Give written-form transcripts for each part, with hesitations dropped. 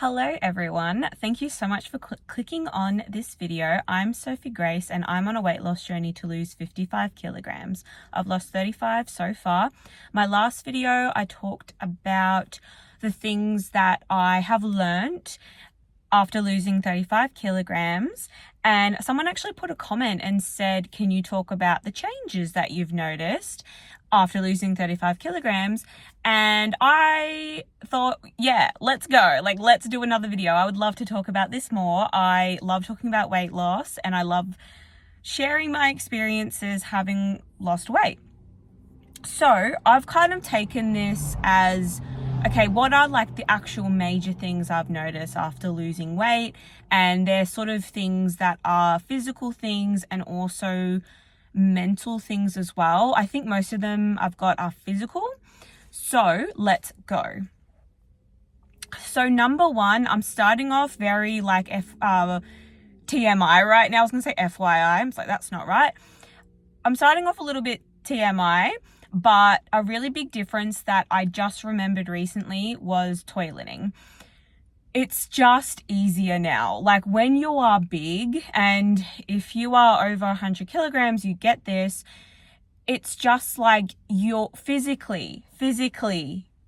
Hello everyone, thank you so much for clicking on this video. I'm Sophie Grace and I'm on a weight loss journey to lose 55 kilograms. I've lost 35 so far. My last video I talked about the things that I have learnt after losing 35 kilograms, and someone actually put a comment and said, can you talk about the changes that you've noticed after losing 35 kilograms? And I thought, yeah, let's go. Let's do another video. I would love to talk about this more. I love talking about weight loss and I love sharing my experiences having lost weight. So I've kind of taken this as, okay, what are like the actual major things I've noticed after losing weight? And they're sort of things that are physical things and also mental things as well. I think most of them I've got are physical. So let's go. So number one, I'm starting off very like TMI right now. I was gonna say FYI. I'm like, that's not right. I'm starting off a little bit TMI, but a really big difference that I just remembered recently was toileting. It's just easier now. Like when you are big, and if you are over 100 kilograms, you get this. It's just like you're physically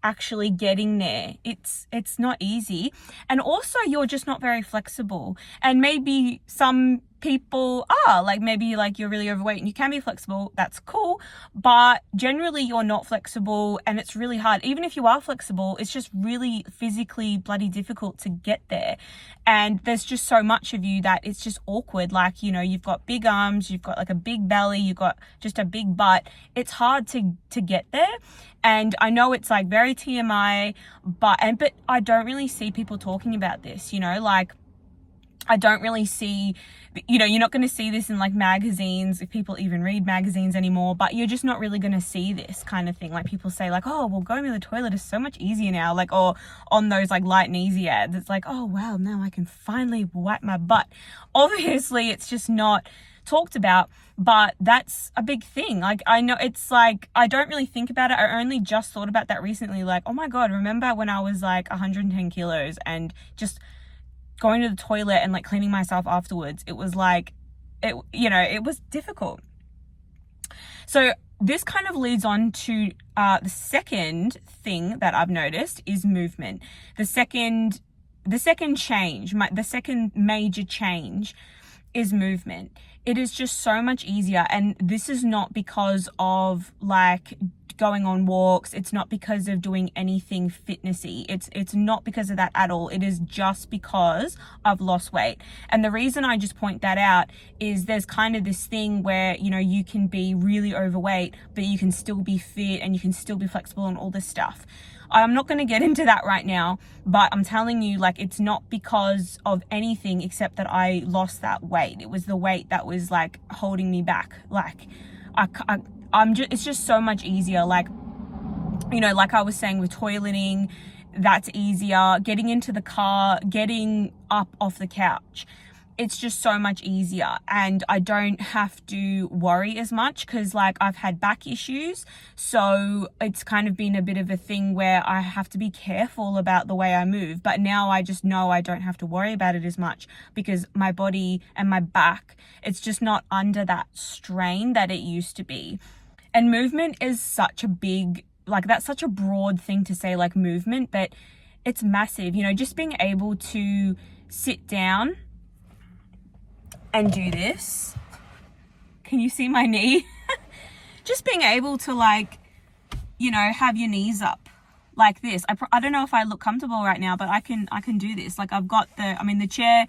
actually getting there. It's not easy. And also you're just not very flexible. And maybe some people are like, maybe like you're really overweight and you can be flexible. That's cool. But generally you're not flexible and it's really hard. Even if you are flexible, it's just really physically bloody difficult to get there. And there's just so much of you that it's just awkward. Like, you know, you've got big arms, you've got like a big belly, you've got just a big butt. It's hard to get there. And I know it's like very TMI, but I don't really see people talking about this, you know, like I don't really see, you know, you're not going to see this in like magazines, if people even read magazines anymore, but you're just not really going to see this kind of thing. Like people say like, oh, well, going to the toilet is so much easier now. Like, or on those like light and easy ads, it's like, oh, wow, now I can finally wipe my butt. Obviously, it's just not talked about, but that's a big thing. Like I know it's like I don't really think about it. I only just thought about that recently. Like, oh my God, remember when I was like 110 kilos and just going to the toilet and like cleaning myself afterwards? It was like, it was difficult. So this kind of leads on to the second thing that I've noticed is movement. The second major change is movement. It is just so much easier. And this is not because of like going on walks. It's not because of doing anything fitnessy. It's not because of that at all. It is just because I've lost weight. And the reason I just point that out is there's kind of this thing where, you know, you can be really overweight, but you can still be fit and you can still be flexible and all this stuff. I'm not going to get into that right now, but I'm telling you, like, it's not because of anything except that I lost that weight. It was the weight that was like holding me back. Like it's just so much easier. Like, you know, like I was saying with toileting, that's easier. Getting into the car, getting up off the couch, it's just so much easier. And I don't have to worry as much because like I've had back issues. So it's kind of been a bit of a thing where I have to be careful about the way I move. But now I just know I don't have to worry about it as much because my body and my back, it's just not under that strain that it used to be. And movement is such a big, like that's such a broad thing to say, like movement, but it's massive. You know, just being able to sit down and do this. Can you see my knee? Just being able to like, you know, have your knees up like this. I don't know if I look comfortable right now, but I can do this. Like I've got the chair,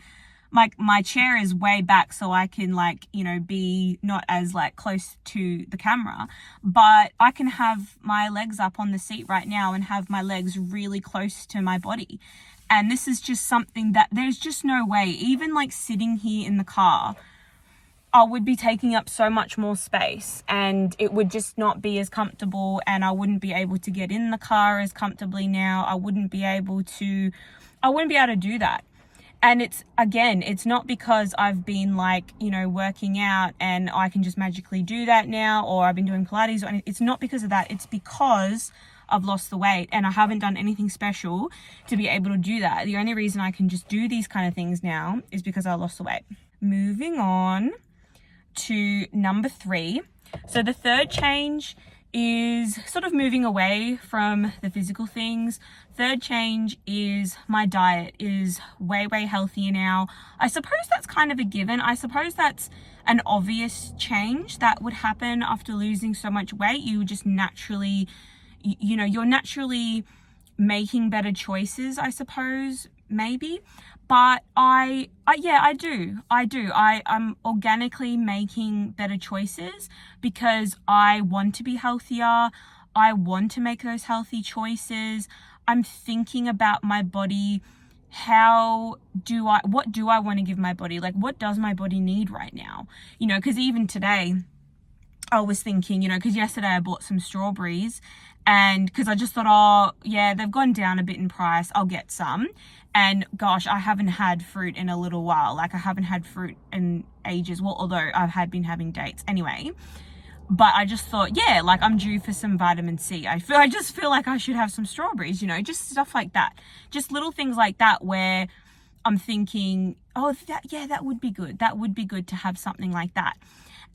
my chair is way back so I can like, you know, be not as like close to the camera, but I can have my legs up on the seat right now and have my legs really close to my body. And this is just something that there's just no way, even like sitting here in the car, I would be taking up so much more space and it would just not be as comfortable and I wouldn't be able to get in the car as comfortably now. I wouldn't be able to do that. And it's not because I've been like, you know, working out and I can just magically do that now, or I've been doing Pilates or anything. It's not because of that. It's because I've lost the weight, and I haven't done anything special to be able to do that. The only reason I can just do these kind of things now is because I lost the weight. Moving on to number 3. So the third change is sort of moving away from the physical things. Third change is my diet is way healthier now. I suppose that's kind of a given. I suppose that's an obvious change that would happen after losing so much weight. You just naturally, you're naturally making better choices, I suppose, maybe. But I do. I'm organically making better choices because I want to be healthier. I want to make those healthy choices. I'm thinking about my body. What do I want to give my body? Like, what does my body need right now? Because even today, I was thinking, because yesterday I bought some strawberries, and because I just thought, oh yeah, they've gone down a bit in price, I'll get some. And gosh, I haven't had fruit in a little while. Like, I haven't had fruit in ages. Well, although I've been having dates anyway. But I just thought, yeah, like, I'm due for some vitamin C. I just feel like I should have some strawberries, just stuff like that. Just little things like that where I'm thinking, oh, that would be good. That would be good to have something like that.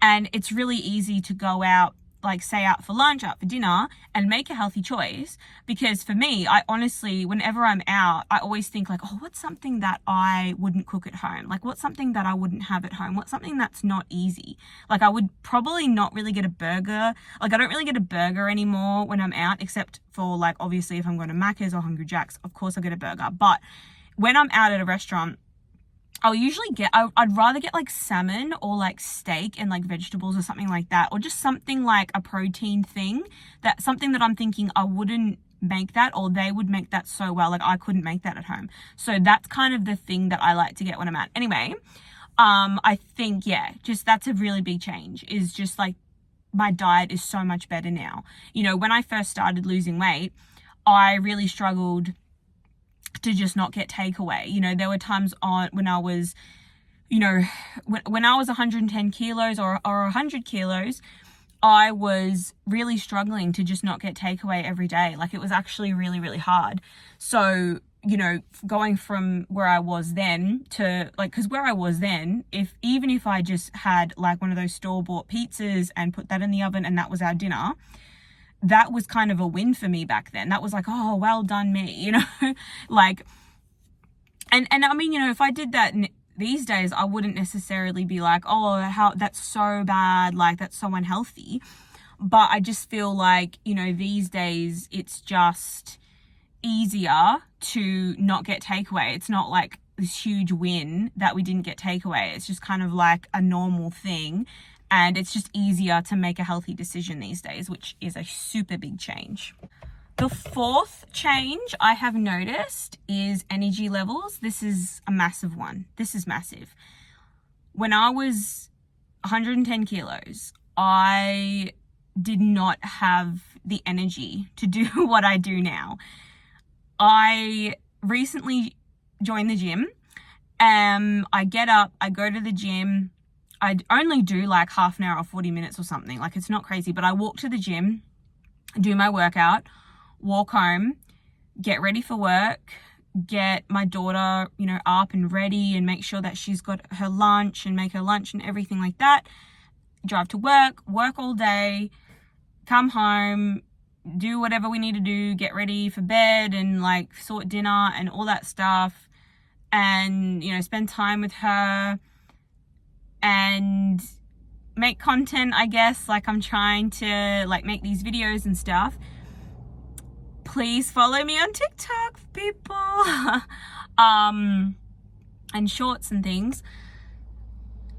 And it's really easy to go out, like, say out for lunch, out for dinner, and make a healthy choice. Because for me, I honestly, whenever I'm out, I always think like, oh, what's something that I wouldn't cook at home? Like, what's something that I wouldn't have at home? What's something that's not easy? Like, I would probably not really get a burger. Like, I don't really get a burger anymore when I'm out, except for, like, obviously if I'm going to Macca's or Hungry Jack's, of course I'll get a burger. But when I'm out at a restaurant, I'll usually I'd rather get like salmon or like steak and like vegetables or something like that, or just something like a protein thing, something that I'm thinking I wouldn't make that, or they would make that so well, like I couldn't make that at home. So that's kind of the thing that I like to get when I'm out. Anyway, I think, just that's a really big change, is just like my diet is so much better now. When I first started losing weight, I really struggled to just not get takeaway. There were times when I was, when I was 110 kilos or 100 kilos, I was really struggling to just not get takeaway every day. Like, it was actually really hard. So, going from where I was then to, like, because where I was then, even if I just had like one of those store-bought pizzas and put that in the oven and that was our dinner, that was kind of a win for me back then. That was like, oh, well done me, like, and I mean, if I did that these days, I wouldn't necessarily be like, oh, how that's so bad, like that's so unhealthy. But I just feel like, these days it's just easier to not get takeaway. It's not like this huge win that we didn't get takeaway. It's just kind of like a normal thing. And it's just easier to make a healthy decision these days, which is a super big change. The fourth change I have noticed is energy levels. This is a massive one. This is massive. When I was 110 kilos, I did not have the energy to do what I do now. I recently joined the gym. I get up, I go to the gym. I only do like half an hour or 40 minutes or something. Like, it's not crazy, but I walk to the gym, do my workout, walk home, get ready for work, get my daughter, up and ready, and make sure that she's got her lunch and make her lunch and everything like that. Drive to work all day, come home, do whatever we need to do, get ready for bed and like sort dinner and all that stuff, and, spend time with her and make content, I guess. Like, I'm trying to like make these videos and stuff. Please follow me on TikTok, people. And shorts and things.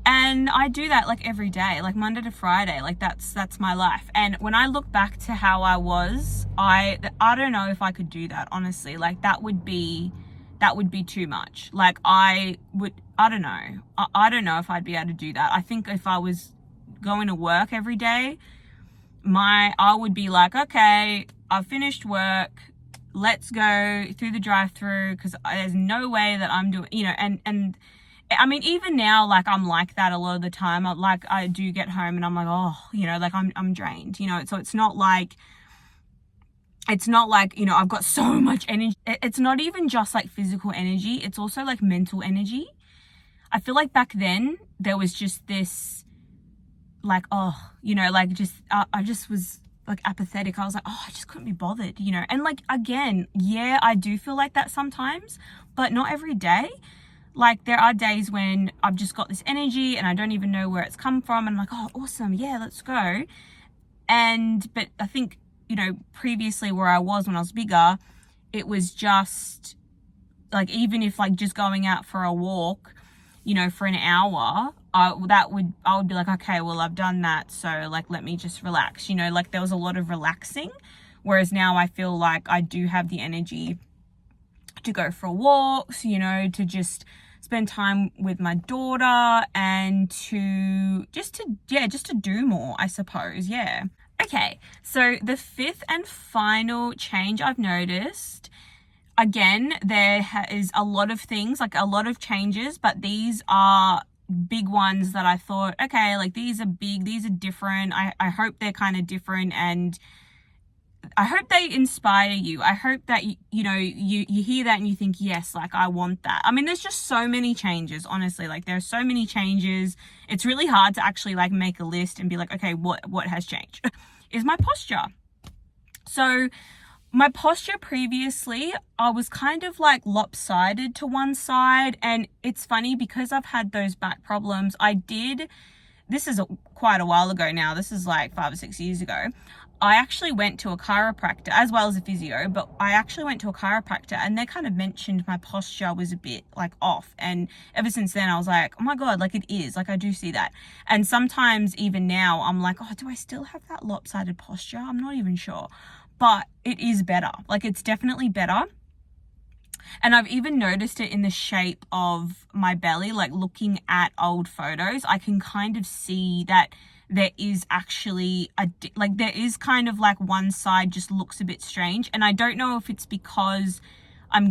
And I do that like every day, like Monday to Friday. Like, that's my life. And when I look back to how I was, I don't know if I could do that, honestly. Like, that would be too much. Like, I don't know. I don't know if I'd be able to do that. I think if I was going to work every day, I would be like, okay, I've finished work. Let's go through the drive-through, because there's no way that I'm doing, and I mean, even now, like, I'm like that a lot of the time. I do get home and I'm like, oh, like I'm drained, so it's not like it's not like, you know, I've got so much energy. It's not even just like physical energy. It's also like mental energy. I feel like back then there was just this like, oh, you know, like just, I just was like apathetic. I was like, oh, I just couldn't be bothered, you know? And like, again, yeah, I do feel like that sometimes, but not every day. Like there are days when I've just got this energy and I don't even know where it's come from. And I'm like, oh, awesome. Yeah, let's go. But I think, you know, previously where I was when I was bigger, it was just like, even if like just going out for a walk, you know, for an hour, I would be like, okay, well, I've done that. So like, let me just relax, you know, like there was a lot of relaxing. Whereas now I feel like I do have the energy to go for walks, you know, to just spend time with my daughter and to do more, I suppose. Yeah. Okay. So the fifth and final change I've noticed, again, there is a lot of things, like a lot of changes, but these are big ones that I thought, okay, like these are big, these are different. I hope they're kind of different, and I hope they inspire you. I hope that, you know, you hear that and you think, yes, like I want that. I mean, there's just so many changes, honestly. Like there are so many changes. It's really hard to actually like make a list and be like, okay, what has changed? Is my posture. So my posture previously, I was kind of like lopsided to one side, and it's funny because I've had those back problems. This is quite a while ago now. This is like 5 or 6 years ago. I actually went to a chiropractor as well as a physio, but I actually went to a chiropractor and they kind of mentioned my posture was a bit like off. And ever since then I was like, oh my God, like it is, like I do see that. And sometimes even now I'm like, oh, do I still have that lopsided posture? I'm not even sure, but it is better. Like it's definitely better. And I've even noticed it in the shape of my belly. Like looking at old photos, I can kind of see that there is actually there is kind of like one side just looks a bit strange. And I don't know if it's because I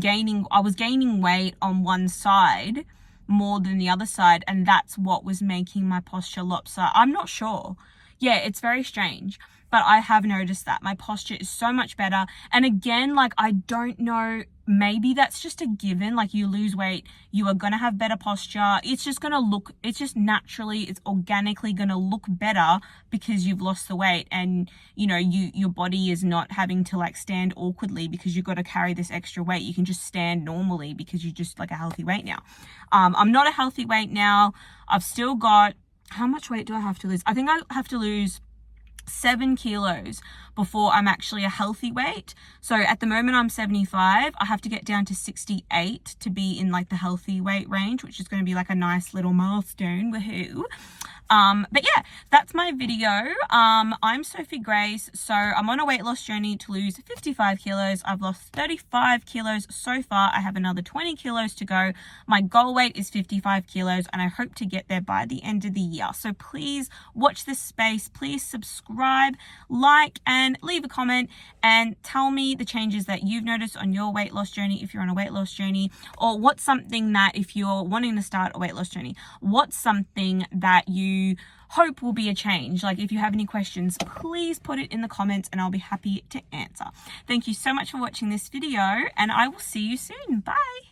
was gaining weight on one side more than the other side, and that's what was making my posture lopsided. I'm not sure. Yeah, it's very strange. But I have noticed that my posture is so much better. And again, like, I don't know, maybe that's just a given. Like, you lose weight, you are going to have better posture. It's just naturally, it's organically going to look better because you've lost the weight. And, you know, your body is not having to like stand awkwardly because you've got to carry this extra weight. You can just stand normally because you're just like a healthy weight now. I'm not a healthy weight now. I've still got, how much weight do I have to lose? I think I have to lose 7 kilos before I'm actually a healthy weight. So at the moment I'm 75. I have to get down to 68 to be in like the healthy weight range, which is going to be like a nice little milestone. Woohoo. But yeah, that's my video. I'm Sophie Grace. So I'm on a weight loss journey to lose 55 kilos. I've lost 35 kilos so far. I have another 20 kilos to go. My goal weight is 55 kilos and I hope to get there by the end of the year. So please watch this space. Please subscribe, like, and leave a comment and tell me the changes that you've noticed on your weight loss journey if you're on a weight loss journey, or what's something that, if you're wanting to start a weight loss journey, what's something that you hope will be a change. Like if you have any questions, please put it in the comments and I'll be happy to answer. Thank you so much for watching this video and I will see you soon. Bye.